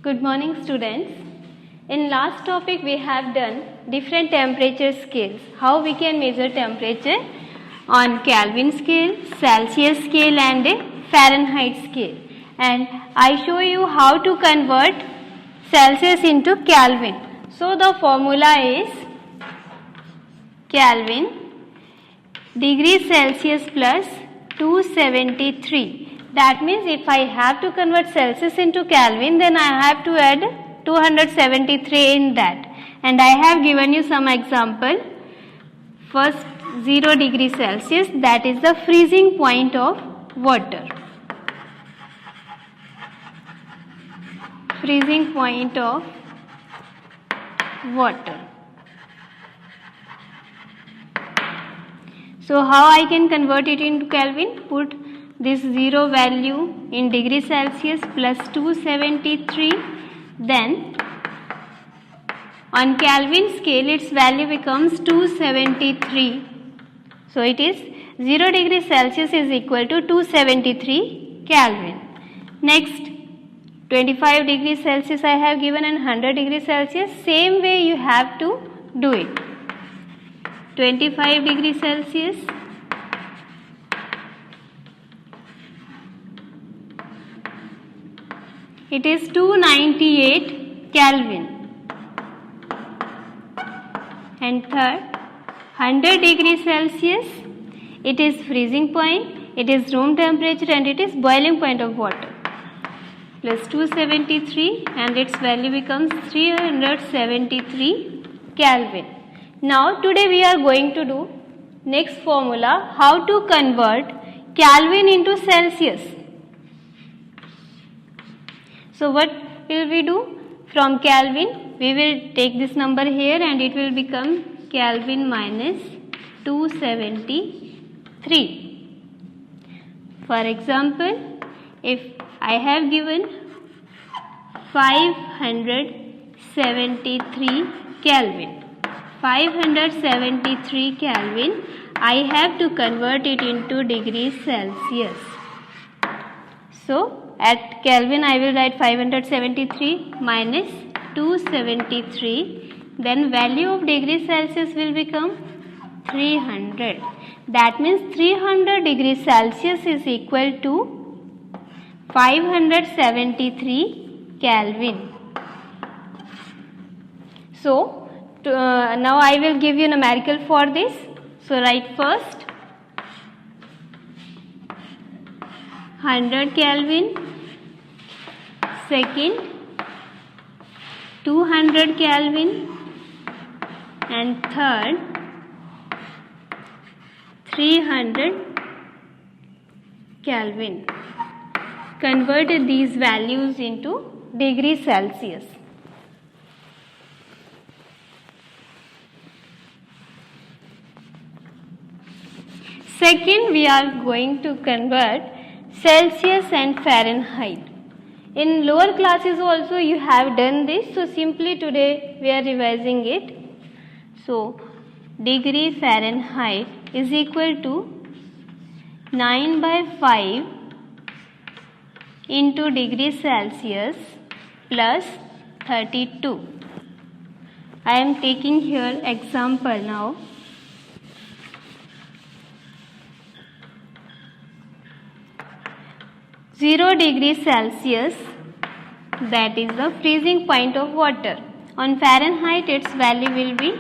Good morning, students. In last topic we have done different temperature scales. How we can measure temperature on Kelvin scale, Celsius scale and Fahrenheit scale. And I show you how to convert Celsius into Kelvin. So the formula is Kelvin degree Celsius plus 273. That means if I have to convert Celsius into Kelvin, then I have to add 273 in that. And I have given you some example. First 0 degree Celsius, that is the freezing point of water. Freezing point of water. So how I can convert it into Kelvin? Put this 0 value in degree Celsius plus 273, then on Kelvin scale its value becomes 273. So it is 0 degree Celsius is equal to 273 Kelvin. Next 25 degrees Celsius I have given and 100 degrees Celsius, same way you have to do it. 25 degrees Celsius it is 298 Kelvin, and third 100 degrees Celsius it is freezing point, it is room temperature and it is boiling point of water, plus 273 and its value becomes 373 Kelvin. Now today we are going to do next formula, how to convert Kelvin into Celsius. So what will we do? From Kelvin we will take this number here and it will become Kelvin minus 273. For example, if I have given 573 Kelvin, 573 Kelvin, I have to convert it into degrees Celsius. So at Kelvin I will write 573 minus 273, then value of degree Celsius will become 300. That means 300 degrees Celsius is equal to 573 Kelvin. So now I will give you numerical for this. So write first 100 Kelvin, second 200 Kelvin, and third 300 Kelvin. Convert these values into degree Celsius. Second, we are going to convert Celsius and Fahrenheit. In lower classes also you have done this, so simply today we are revising it. So degree Fahrenheit is equal to 9/5 into degree Celsius plus 32. I am taking here example now. Zero degree Celsius, that is the freezing point of water. On Fahrenheit its value will be,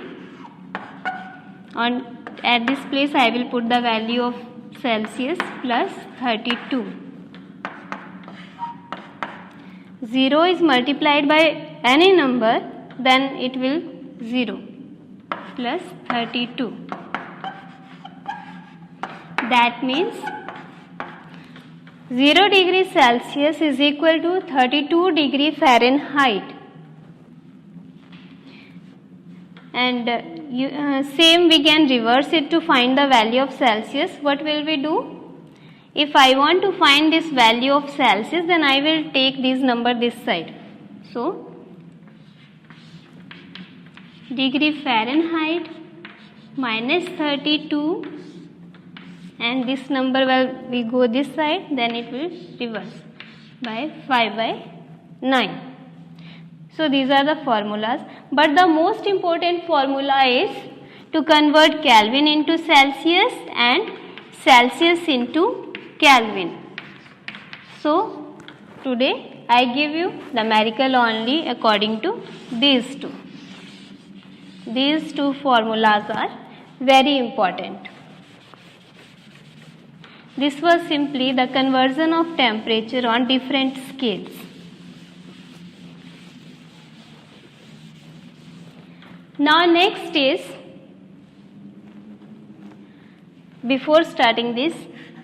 at this place I will put the value of Celsius plus 32. 0 is multiplied by any number, then it will 0 plus 32. That means 0 degree Celsius is equal to 32 degree Fahrenheit. And same we can reverse it to find the value of Celsius. What will we do? If I want to find this value of Celsius, then I will take this number this side. So degree Fahrenheit minus 32 and this number will go this side, then it will reverse by 5/9. So these are the formulas, but the most important formula is to convert Kelvin into Celsius and Celsius into Kelvin. So today I give you numerical only according to these two. These two formulas are very important. This was simply the conversion of temperature on different scales. Now next is, before starting this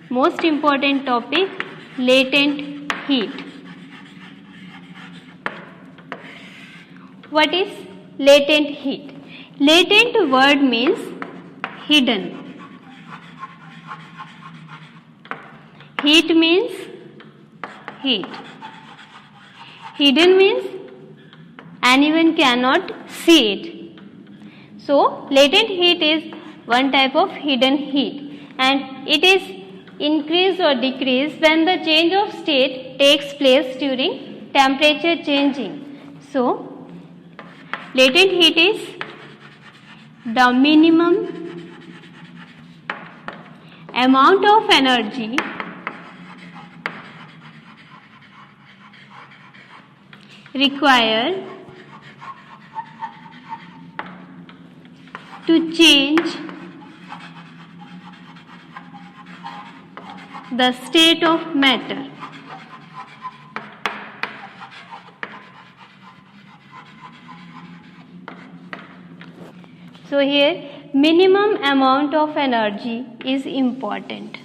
most important topic, latent heat. What is latent heat? Latent word means hidden. Heat means heat. Hidden means anyone cannot see it. So latent heat is one type of hidden heat, and it is increased or decreased when the change of state takes place during temperature changing. So latent heat is the minimum amount of energy required to change the state of matter. So here minimum amount of energy is important.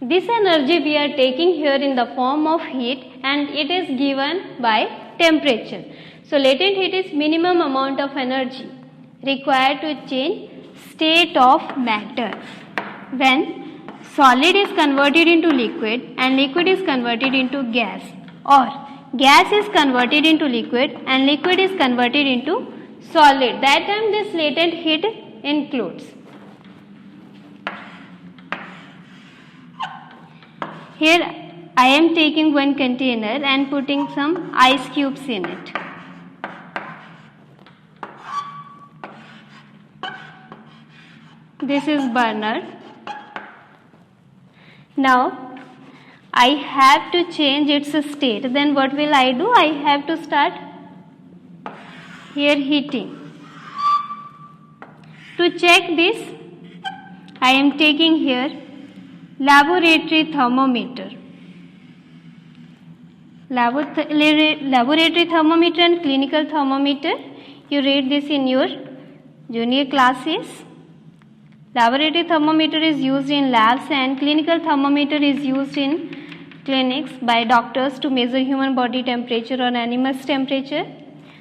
This energy we are taking here in the form of heat, and it is given by temperature. So latent heat is minimum amount of energy required to change state of matter when solid is converted into liquid and liquid is converted into gas, or gas is converted into liquid and liquid is converted into solid. That time this latent heat includes. Here I am taking one container and putting some ice cubes in it. This is burner. Now I have to change its state. Then what will I do? I have to start here heating. To check this, I am taking here laboratory thermometer. Laboratory thermometer and clinical thermometer, you read this in your junior classes. Laboratory thermometer is used in labs and clinical thermometer is used in clinics by doctors to measure human body temperature or animals temperature.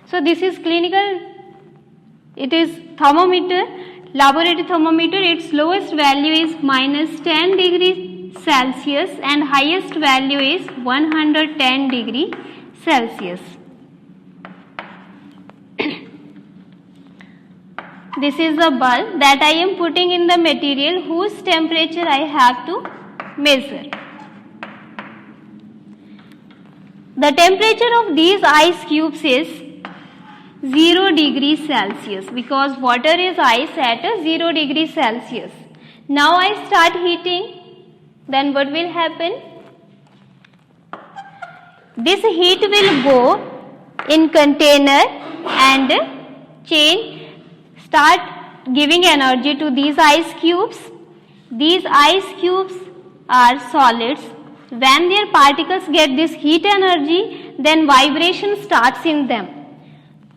So this is clinical, it is thermometer, laboratory thermometer. Its lowest value is minus 10 degrees Celsius and highest value is 110 degrees Celsius. This is the bulb that I am putting in the material whose temperature I have to measure. The temperature of these ice cubes is 0 degrees Celsius because water is ice at 0 degrees Celsius. Now I start heating, then what will happen? This heat will go in container and start giving energy to these ice cubes. These ice cubes are solids. When their particles get this heat energy, then vibration starts in them.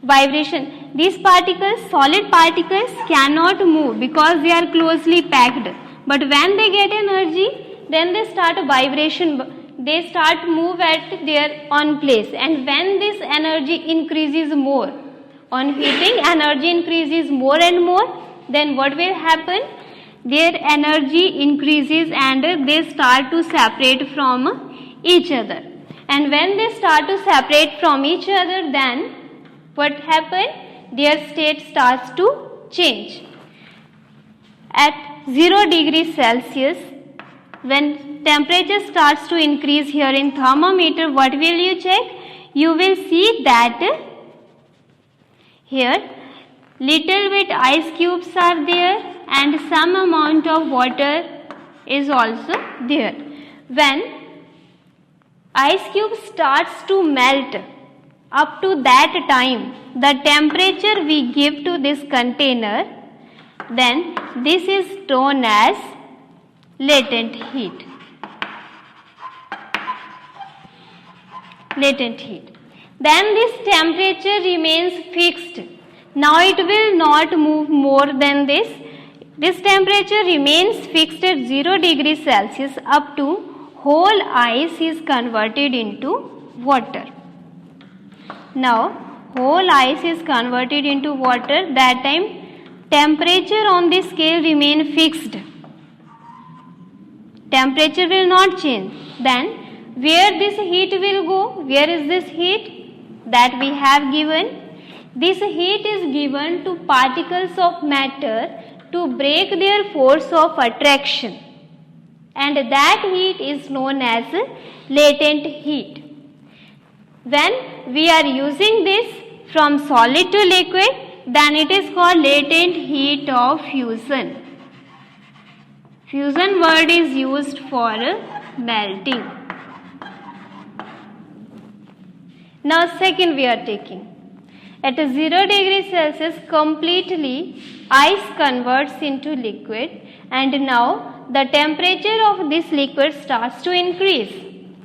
Vibration. These particles, solid particles, cannot move because they are closely packed. But when they get energy, then they start a vibration. They start move at their own place. And when this energy increases more, on heating, energy increases more and more, then what will happen? Their energy increases and they start to separate from each other. And when they start to separate from each other, then what happens? Their state starts to change. At 0 degrees Celsius, when temperature starts to increase here in thermometer, what will you check? you will see that here little bit ice cubes are there and some amount of water is also there. When ice cube starts to melt, up to that time the temperature we give to this container, then this is known as latent heat. Latent heat. Then this temperature remains fixed. Now it will not move more than this. This temperature remains fixed at 0 degrees Celsius up to whole ice is converted into water. Now whole ice is converted into water. That time temperature on this scale remain fixed. Temperature will not change. Then where this heat will go? Where is this heat that we have given? This heat is given to particles of matter to break their force of attraction, and that heat is known as latent heat. When we are using this from solid to liquid, then it is called latent heat of fusion. Fusion word is used for melting. Now second we are taking. At 0 degrees Celsius completely ice converts into liquid, and now the temperature of this liquid starts to increase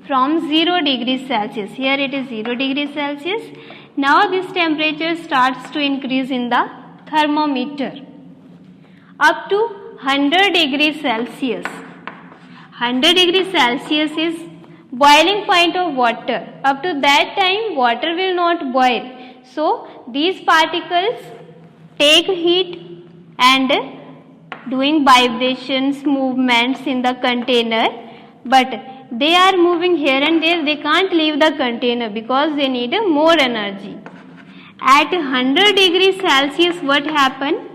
from 0 degrees Celsius. Here it is 0 degrees Celsius. Now this temperature starts to increase in the thermometer up to 100 degrees Celsius. 100 degrees Celsius is boiling point of water. Up to that time water will not boil. So these particles take heat and doing vibrations, movements in the container, but they are moving here and there. They can't leave the container because they need more energy. At 100 degrees Celsius what happened?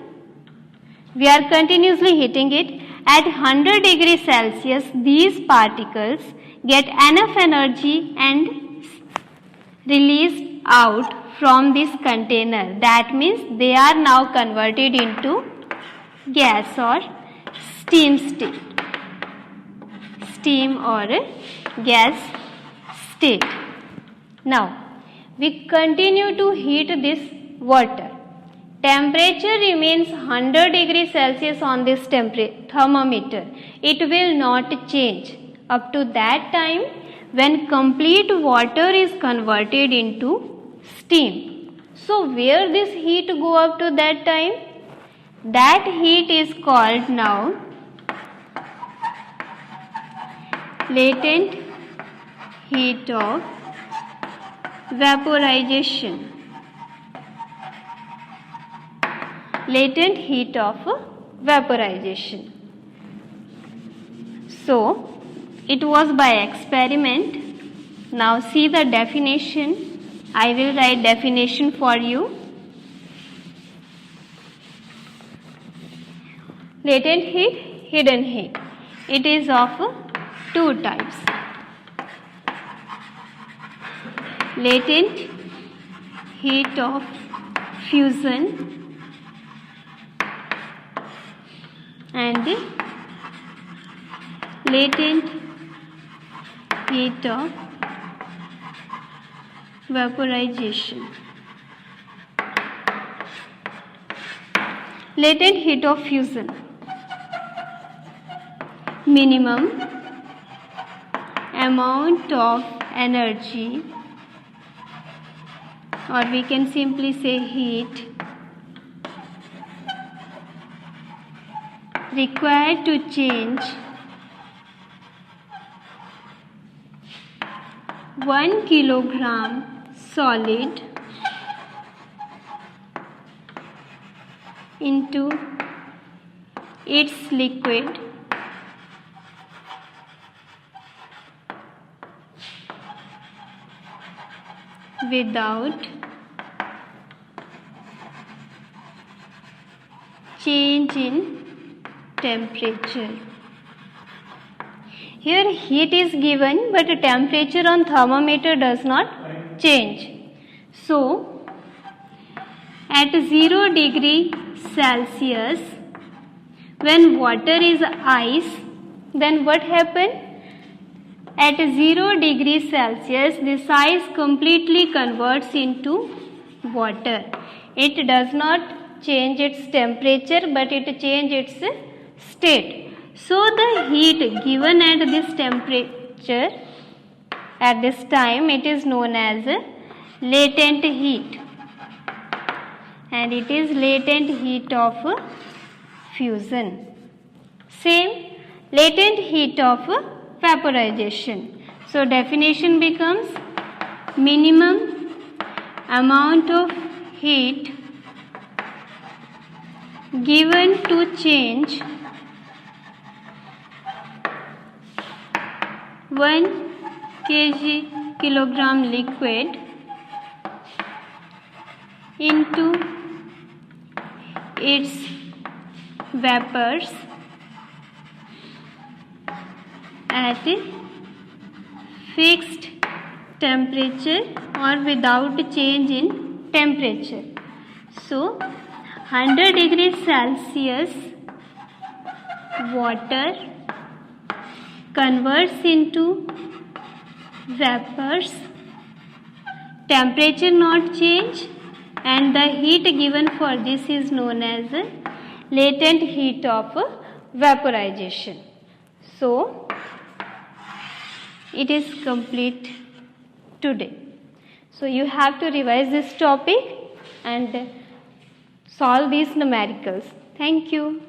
We are continuously heating it. At 100 degrees Celsius these particles get enough energy and released out from this container. That means they are now converted into gas or steam state. Steam or gas state. Now we continue to heat this water. Temperature remains 100 degrees Celsius on this thermometer. It will not change up to that time when complete water is converted into steam. So where this heat go up to that time? That heat is called now latent heat of vaporization. Latent heat of vaporization. So it was by experiment. Now see the definition. I will write definition for you. Latent heat, hidden heat. It is of two types. Latent heat of fusion and latent heat of vaporization. Latent heat of fusion. Minimum amount of energy, or we can simply say heat, required to change 1 kilogram solid into its liquid without change in temperature. Here heat is given, but temperature on thermometer does not change. So at 0 degree Celsius, when water is ice, then what happen? At 0 degree Celsius, this ice completely converts into water. It does not change its temperature, but it changes its state. So the heat given at this temperature, at this time, it is known as latent heat, and it is latent heat of fusion. Same, latent heat of vaporization. So definition becomes minimum amount of heat given to change 1 kilogram liquid into its vapors at a fixed temperature or without change in temperature. So 100 degrees Celsius water converts into vapors, temperature not change, and the heat given for this is known as latent heat of vaporization. So it is complete today. So you have to revise this topic and solve these numericals. Thank you.